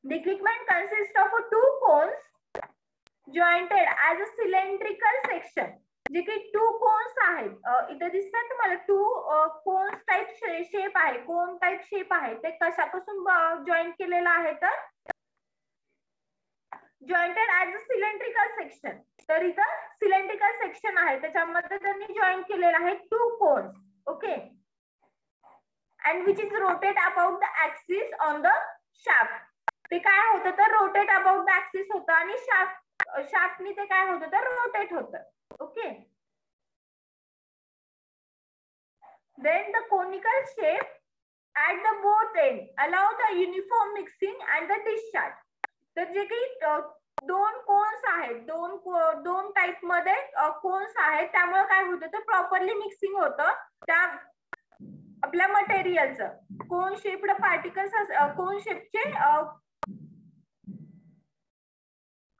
the equipment consists of 2 cones jointed as a cylindrical section. जे की 2 cones आहेत इथे दिसतात तुम्हाला 2 cones टाइप शेप आहे. कोन टाइप शेप आहे ते कशापासून जॉईंट केलेला आहे तर jointed as a cylindrical section. तर इथं सिलेंड्रिकल सेक्शन आहे त्याच्यामध्ये त्यांनी जॉईन केलेला आहे 2 cones. Okay. and which is rotate about the axis on the shaft. ते काय होतं तर रोटेट अबाउट द ऍक्सिस होतं आणि शाफ्टनी ते काय होतं तर रोटेट होतं. Okay. then the conical shape at the both end allow the uniform mixing and the discharge. तर जे काही 2 कोन्स आहेत 2 टाइप मध्ये कोन्स आहेत त्यामुळे काय होतं तर प्रॉपरली मिक्सिंग होतं त्या आपल्या मटेरियलचं. कोन शेप्ड पार्टिकल्स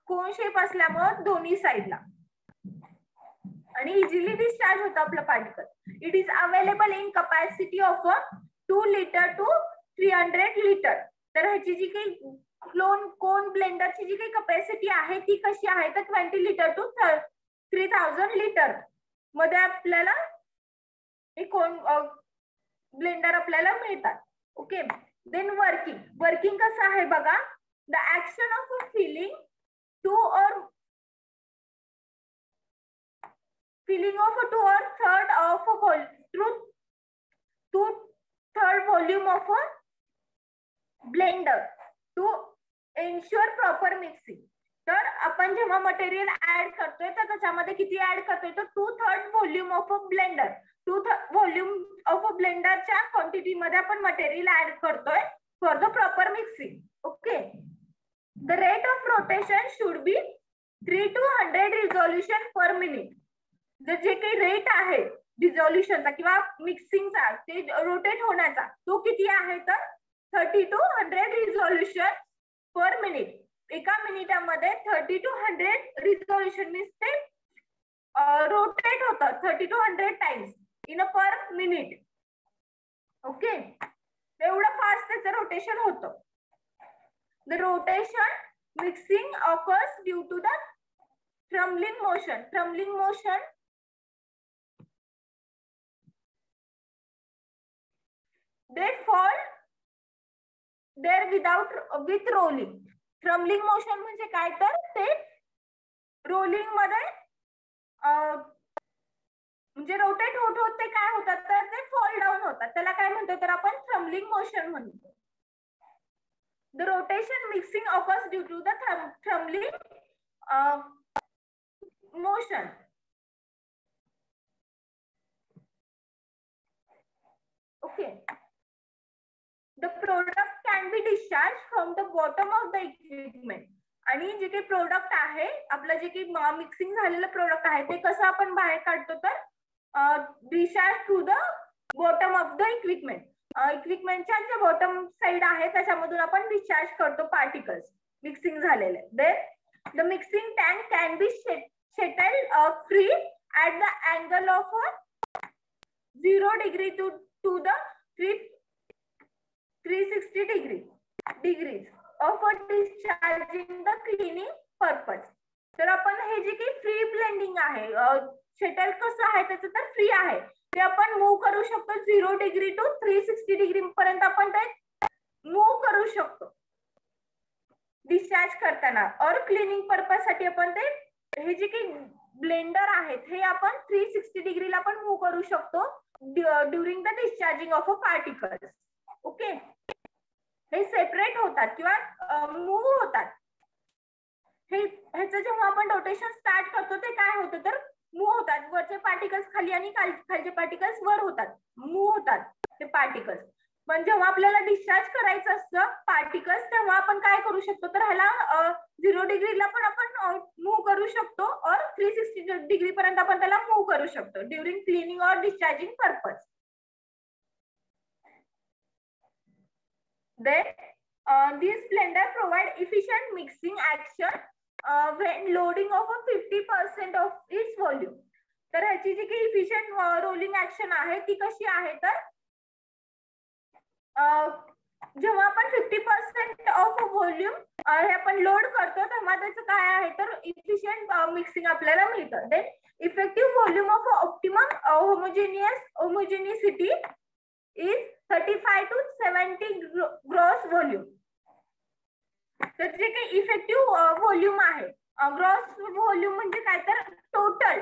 कोन शेप असल्यामुळे दोन्ही साइडला आणि इझिली डिस्चार्ज होतं आपलं particle. It is available in capacity of 2 liter to 300 liter. तर ह्याची जी काही कोन ब्लेंडरची जी काही कपॅसिटी आहे ती कशी आहे तर 20 liter to 3000 liter मध्ये आपल्याला कोन ब्लेंडर आपल्याला मिळतात. ओके. देन वर्किंग कसं आहे बघा. The action of filling of 2 or third of a third volume of a blender to ensure proper mixing. तर आपण जेव्हा मटेरियल ऍड करतोय तर त्याच्यामध्ये किती ऍड करतोय तर 2/3 volume of a blender. 2/3 volume of a ब्लेंडरच्या क्वांटिटी मध्ये आपण मटेरियल ऍड करतोय for the proper mixing. Okay. The rate of rotation should be 3 to 100 resolution per minute. जे काही रेट आहे रिझोल्यूशनचा किंवा मिक्सिंगचा ते रोटेट होण्याचा तो किती आहे तर 30 to 100 रिझोल्यूशन पर मिनिट. एका मिनिटामध्ये 30 to 100 रिझोल्यूशन मीन्स ते रोटेट होतं 30 to 100 times in a per minute. Okay. एवढं फास्ट त्याचं रोटेशन होतं. The rotation mixing occurs due to the tumbling motion. They fall there with rolling. Tumbling motion म्हणजे काय तर ते रोलिंग मध्ये म्हणजे रोटेट होत ते काय होतात तर ते फॉल डाऊन होतात. त्याला काय म्हणतो तर आपण ट्रम्बलिंग मोशन म्हणतो. The rotation mixing occurs due to the tumbling motion. Okay. The product can be discharged from the bottom of the equipment. आणि जे काही प्रोडक्ट आहे आपलं जे काही मिक्सिंग झालेलं प्रोडक्ट आहे ते कसं आपण बाहेर काढतो तर discharge through the bottom of the equipment. इक्विपमेंटच्या जे बॉटम साइड आहे त्याच्यामधून आपण डिस्चार्ज करतो पार्टिकल्स मिक्सिंग झालेले. Then the mixing tank can be settle free at the angle of 0 degree to the 360 degrees of discharging the cleaning purpose. तर आपण हे जे काही फ्री ब्लेंडिंग आहे, शटल कसं आहे त्याचं तर फ्री आहे, ते आपण मूव्ह करू शकतो 0 डिग्री टू 360 डिग्री पर्यंत आपण ते मूव्ह करू शकतो डिस्चार्ज करताना. और क्लिनिंग पर्पज साठी आपण ते हे जे काही ब्लेंडर आहेत हे आपण 360 डिग्रीला पण मूव्ह करू शकतो during the discharging of a particles. Okay, हे सेपरेट होतात किंवा मूव्ह होतात. हे ह्याचं जेव्हा आपण रोटेशन स्टार्ट करतो ते काय होतं तर मूव्ह होतात, वरचे पार्टिकल्स खाली आणि खालचे पार्टिकल्स वर होतात, मूव्ह होतात ते पार्टिकल्स. पण जेव्हा आपल्याला डिस्चार्ज करायचं असतं पार्टिकल्स तेव्हा आपण काय करू शकतो तर ह्याला 0 डिग्रीला पण आपण मूव्ह करू शकतो और 360 डिग्री पर्यंत आपण त्याला मूव्ह करू शकतो ड्युरिंग क्लिनिंग और discharging purpose. Then these blender provide efficient mixing action when loading of a 50% of its volume. तर ह्याची जी काही इफिशियंट रोलिंग ऍक्शन आहे ती कशी आहे तर जेव्हा आपण 50% ऑफ व्हॉल्यूम हे आपण लोड करतो तेव्हा त्याचं काय आहे तर इफिशियंट मिक्सिंग आपल्याला मिळतं. Then effective volume of optimum homogeneity is 35 to 70 gross volume. तर जे काही इफेक्टिव्ह व्हॉल्यूम आहे, ग्रॉस व्हॉल्यूम म्हणजे काय तर टोटल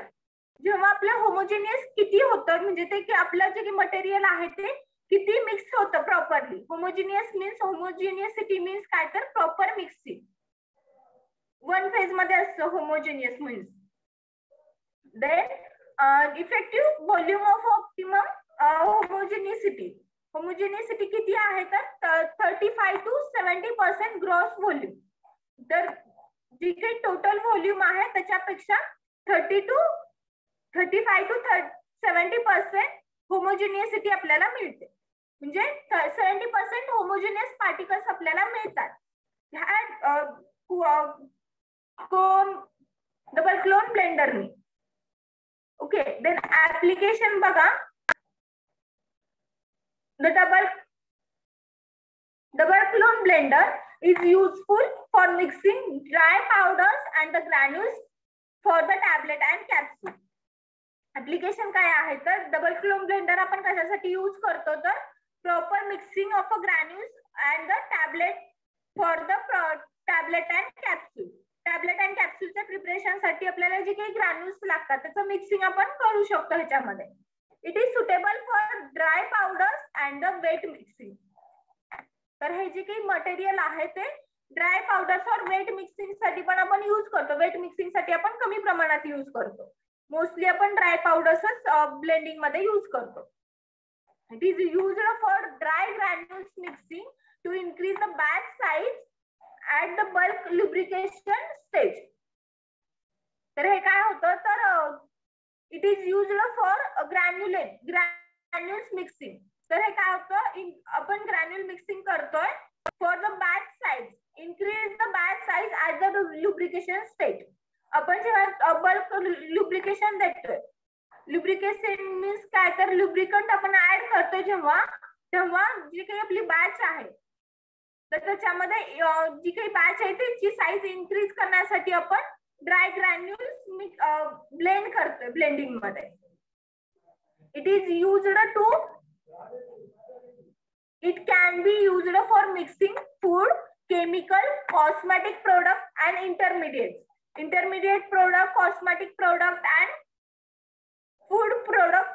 जेव्हा आपलं होमोजेनियस किती होतं म्हणजे ते की आपलं जे मटेरियल आहे ते किती मिक्स होतं properly. Homogeneous means homogeneity means काय तर प्रॉपर मिक्सिंग वन फेज मध्ये असतं homogeneous means. Then effective volume of optimum homogeneity, homogeneity किती आहे तर 35 to 70% ग्रॉस व्हॉल्यूम. तर जी काही टोटल व्हॉल्यूम आहे त्याच्यापेक्षा 35 to 70% होमोजेनियसिटी आपल्याला मिळते, म्हणजे 70% होमोजेनियस पार्टिकल्स आपल्याला मिळतात ह्या डबल क्लोन ब्लेंडरनी. ओके, देन ऍप्लिकेशन बघा. The double clone blender is useful for mixing dry powders and the granules for the tablet and capsule. Application काय आहे तर डबल क्लोन ब्लेंडर आपण कशासाठी यूज करतो तर proper mixing of a granules and the tablet for the tablet and capsule. Tablet and कॅप्सूलच्या preparation साठी आपल्याला जे काही ग्रॅन्युल्स लागतात त्याचं मिक्सिंग आपण करू शकतो ह्याच्यामध्ये. It is suitable for dry powders and the wet mixing. तर हे जे काही मटेरियल आहे ते dry powders or wet mixing साठी पण आपण यूज करतो. वेट मिक्सिंग साठी आपण कमी प्रमाणात यूज करतो, मोस्टली आपण ड्राय पावडर्सच ब्लेंडिंग मध्ये यूज करतो. It is used for dry granules mixing two increase the batch size at the bulk lubrication stage. तर हे काय होतं तर it is used for granules mixing. तर हे काय होतं आपण ग्रॅन्युल मिक्सिंग करतोय for the batch size, increase the batch size at the lubrication stage. आपण जेव्हा बल्क लुब्रिकेशन देतोय, लुब्रिकेशन मीन्स काय तर लुब्रिकंट आपण ऍड करतोय जेव्हा जी काही आपली बॅच आहे तर त्याच्यामध्ये जी काही बॅच आहे त्याची साईज इन्क्रीज करण्यासाठी आपण ड्राय ग्रॅन्युल्स ब्लेंड करतोय ब्लेंडिंग मध्ये. It is used to It can be used for mixing food, chemical, cosmetic product and intermediates. Intermediate product, cosmetic product and food product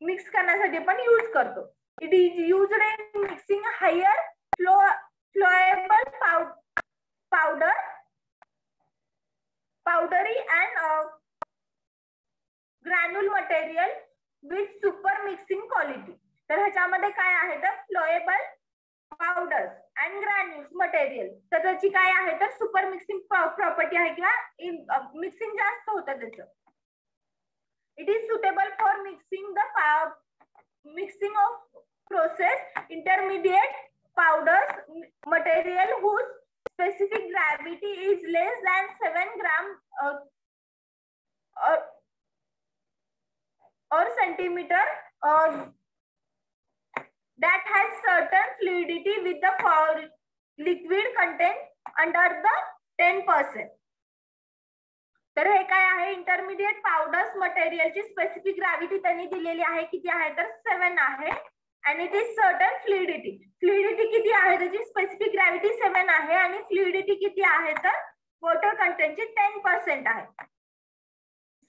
mix करण्यासाठी पण use करतो. It is used in mixing higher flowable powdery and granule material with super mixing quality. तर ह्याच्यामध्ये काय आहे तर फ्लोएबल powders and granules material. तर त्याची काय आहे तर सुपर मिक्सिंग प्रॉपर्टी आहे किंवा मिक्सिंग जास्त होतं त्याचं. It is suitable for mixing of process intermediate powders material whose specific gravity is less than 7 gram or centimeter that has certain fluidity with the liquid content under the 10%. तर हे काय आहे intermediate powders मटेरियलची specific gravity त्यांनी दिलेली आहे किती आहे तर 7 आहे आणि इट इज सर्टन फ्लुइडिटी किती आहे त्याची स्पेसिफिक ग्रॅव्हिटी 7 आहे आणि फ्लुइडिटी किती आहे तर वॉटर कंटेंटची 10% आहे.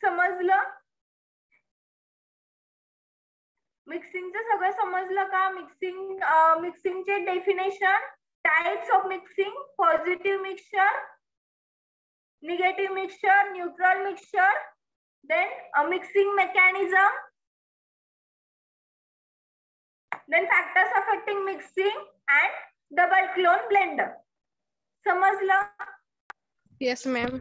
समजलं? मिक्सिंगचं सगळं समजलं का? मिक्सिंगचे definition, types of mixing, positive mixture, negative mixture, neutral mixture, then mixing mechanism, then factors affecting mixing and double clone blender. समजलं? Yes, ma'am.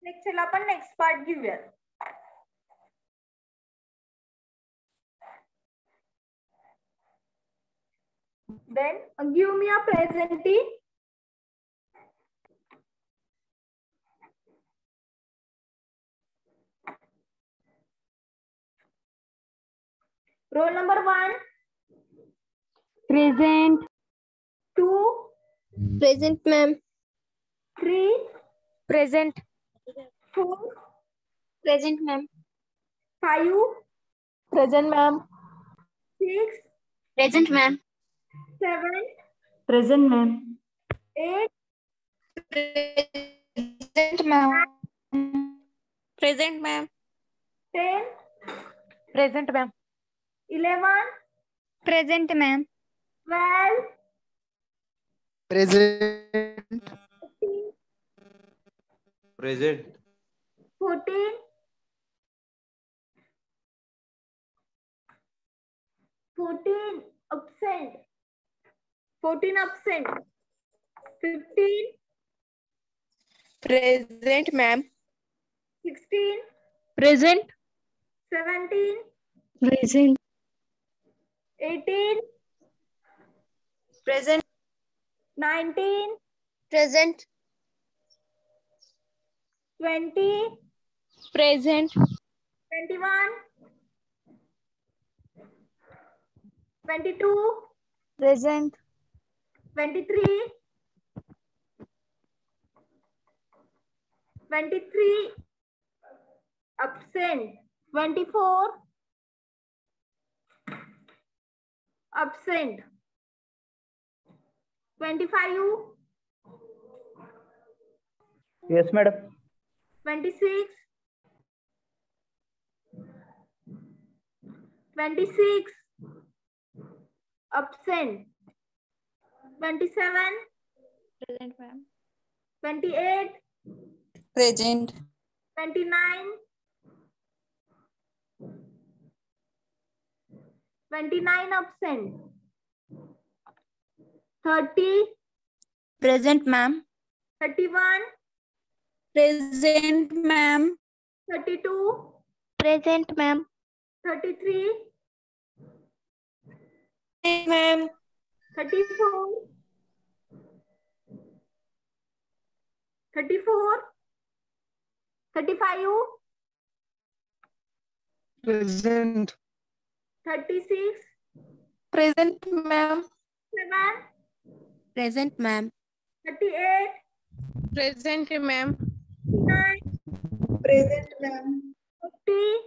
लेक्चरला आपण नेक्स्ट पार्ट घेऊया. Then give me a presentee. Roll number 1, Present. 2, Present, ma'am. 3, Present. 4, Present, ma'am. 5, Present, ma'am. 6, Present, ma'am. 7, Present, ma'am. 8, Present, ma'am. Present, ma'am. 10, Present, ma'am. 11, Present, ma'am. 12, present. 13, 14, 14 absent, 15, Present, ma'am. 16, Present. 17, Present. 18, Present. 19, Present. 20, Present. 21, 22, Present. 23, 23 absent, 24 absent, 25, yes madam. 26, 26 absent, 27, Present, ma'am. 28, Present. 29, 29 absent, 30, Present, ma'am. 31, Present, ma'am. 32, Present, ma'am. 33, Ma'am. 34, 34, 35, present. 36, Present, ma'am. 7, Present, ma'am. 38, Present, ma'am. 39, Present, ma'am. 40,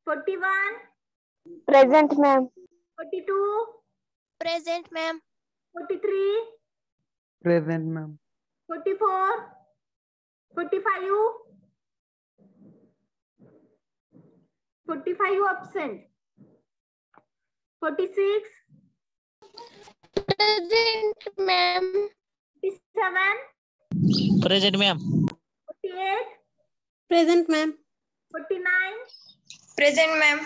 41, Present, ma'am. 42, Present, ma'am. 43, present ma'am. 44, 45, 45 absent, 46, Present, ma'am. 47, Present, ma'am. 48, Present, ma'am. 49, Present, ma'am.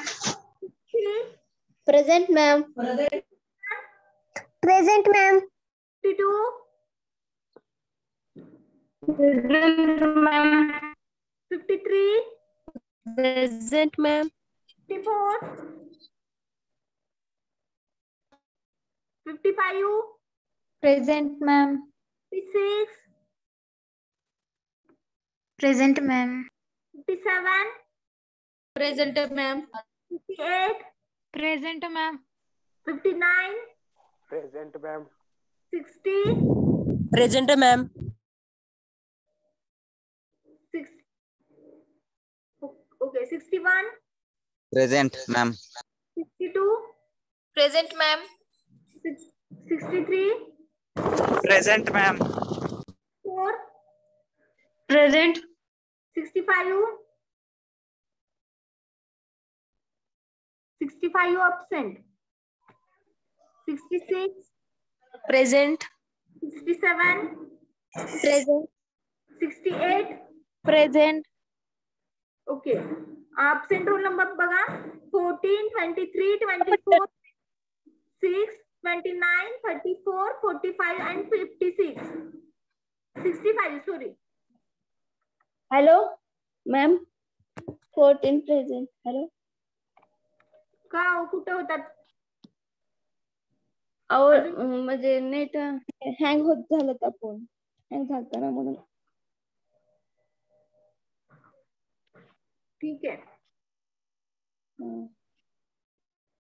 50, Present, ma'am. Present, ma'am. 52, Present, ma'am. 53, Present, ma'am. 54, 55, Present, ma'am. 56, Present, ma'am. 57, Present, ma'am. 58, Present, ma'am. 59, present ma'am. 60, present है ma'am. Okay 61 Present, ma'am. 62 present ma'am. 63 present ma'am. 4 present. 65 absent. 66 present. 67 present. 68 present. Okay absent roll number बघा 14 23 24 6 29 34 45 and 56 65 sorry. Hello ma'am. 14 present. Hello. का हो, कुठे होतात? म्हणजे net hang होत झालं तर फोन हँग झालता ना म्हणून. ठीक आहे.